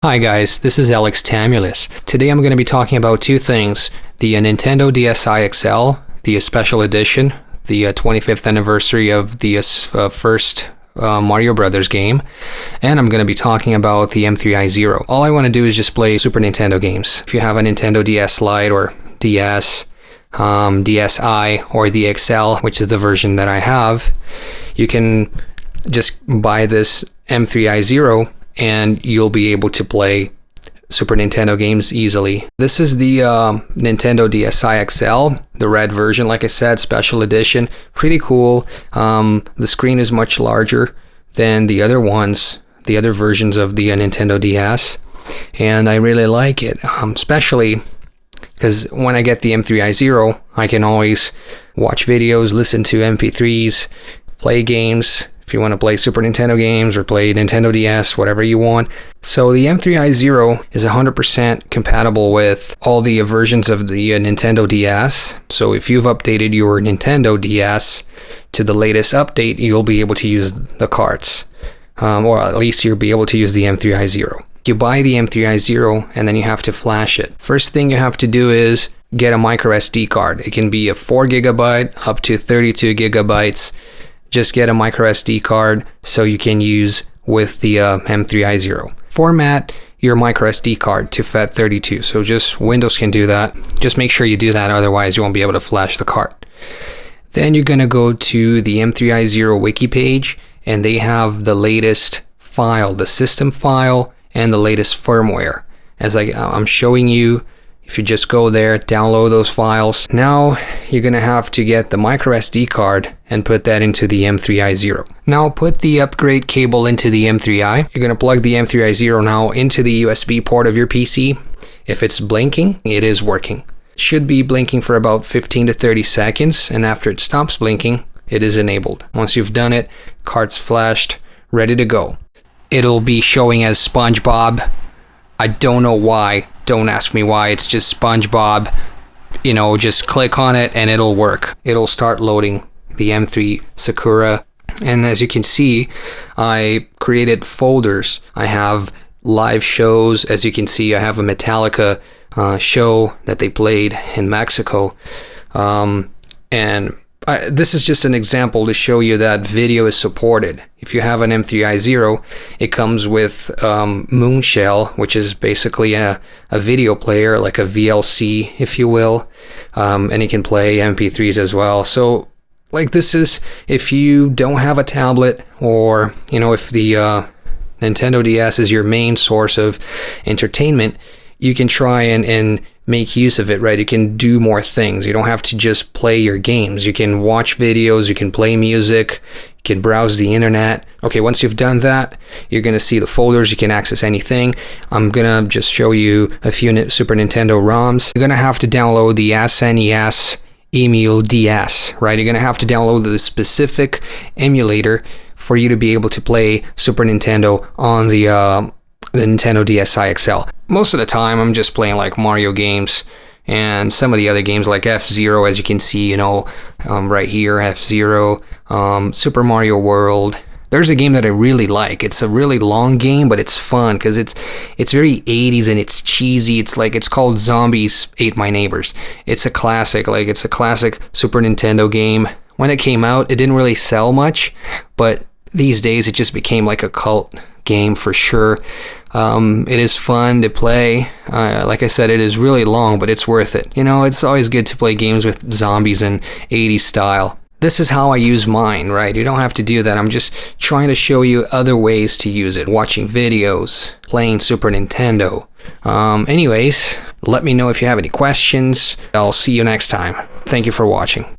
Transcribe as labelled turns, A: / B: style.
A: Hi guys, this is Alex Tamulus. Today I'm going to be talking about two things: the Nintendo DSi XL, the special edition, the 25th anniversary of the first Mario Brothers game, and I'm going to be talking about the M3i Zero. All I want to do is just play Super Nintendo games. If you have a Nintendo DS Lite or DS, DSi, or the XL, which is the version that I have, you can just buy this M3i Zero and you'll be able to play Super Nintendo games easily. This is the Nintendo DSi XL, the red version, like I said, special edition. Pretty cool. The screen is much larger than the other ones, the other versions of the Nintendo DS, and I really like it, especially because when I get the M3i Zero, I can always watch videos, listen to MP3s, play games. If you want to play Super Nintendo games or play Nintendo DS, whatever you want. So the M3i Zero is 100% compatible with all the versions of the Nintendo DS. So if you've updated your Nintendo DS to the latest update, you'll be able to use the carts. Or at least you'll be able to use the M3i Zero. You buy the M3i Zero and then you have to flash it. First thing you have to do is get a micro SD card. It can be a 4 GB up to 32 gigabytes. Just get a micro SD card so you can use with the M3i Zero. Format your micro SD card to FAT32. So just Windows can do that. Just make sure you do that, otherwise you won't be able to flash the card. Then you're going to go to the M3i Zero wiki page, and they have the latest file, the system file, and the latest firmware. As I'm showing you, if you just go there, download those files. Now you're going to have to get the micro SD card and put that into the M3i Zero. Now put the upgrade cable into the M3i. You're going to plug the M3i Zero now into the USB port of your PC. If it's blinking, it is working. It should be blinking for about 15 to 30 seconds, and after it stops blinking, it is enabled. Once you've done it, card's flashed, ready to go. It'll be showing as SpongeBob. I don't know why. Don't ask me why. It's just SpongeBob. You know, just click on it and it'll work. It'll start loading the M3 Sakura. And as you can see, I created folders. I have live shows. As you can see, I have a Metallica show that they played in Mexico. This is just an example to show you that video is supported. If you have an M3i Zero, it comes with Moonshell, which is basically a video player, like a VLC, if you will, and it can play MP3s as well. So, like, this is, if you don't have a tablet, or, you know, if the Nintendo DS is your main source of entertainment, you can try and make use of it, right? You can do more things. You don't have to just play your games. You can watch videos, you can play music, you can browse the internet. Okay, once you've done that, you're going to see the folders. You can access anything. I'm going to just show you a few Super Nintendo ROMs. You're going to have to download the SNES Emule DS, right? You're going to have to download the specific emulator for you to be able to play Super Nintendo on the Nintendo DSi XL. Most of the time I'm just playing like Mario games and some of the other games like F-Zero, as you can see, you know, right here, F-Zero, Super Mario World. There's a game that I really like. It's a really long game, but it's fun because it's very 80s and it's cheesy. It's called Zombies Ate My Neighbors. It's a classic, it's a classic Super Nintendo game. When it came out, it didn't really sell much, but these days it just became like a cult game for sure. It is fun to play. Like I said, it is really long, but it's worth it. You know, it's always good to play games with zombies in 80s style. This is how I use mine, right? You don't have to do that. I'm just trying to show you other ways to use it. Watching videos, playing Super Nintendo. Anyways, let me know if you have any questions. I'll see you next time. Thank you for watching.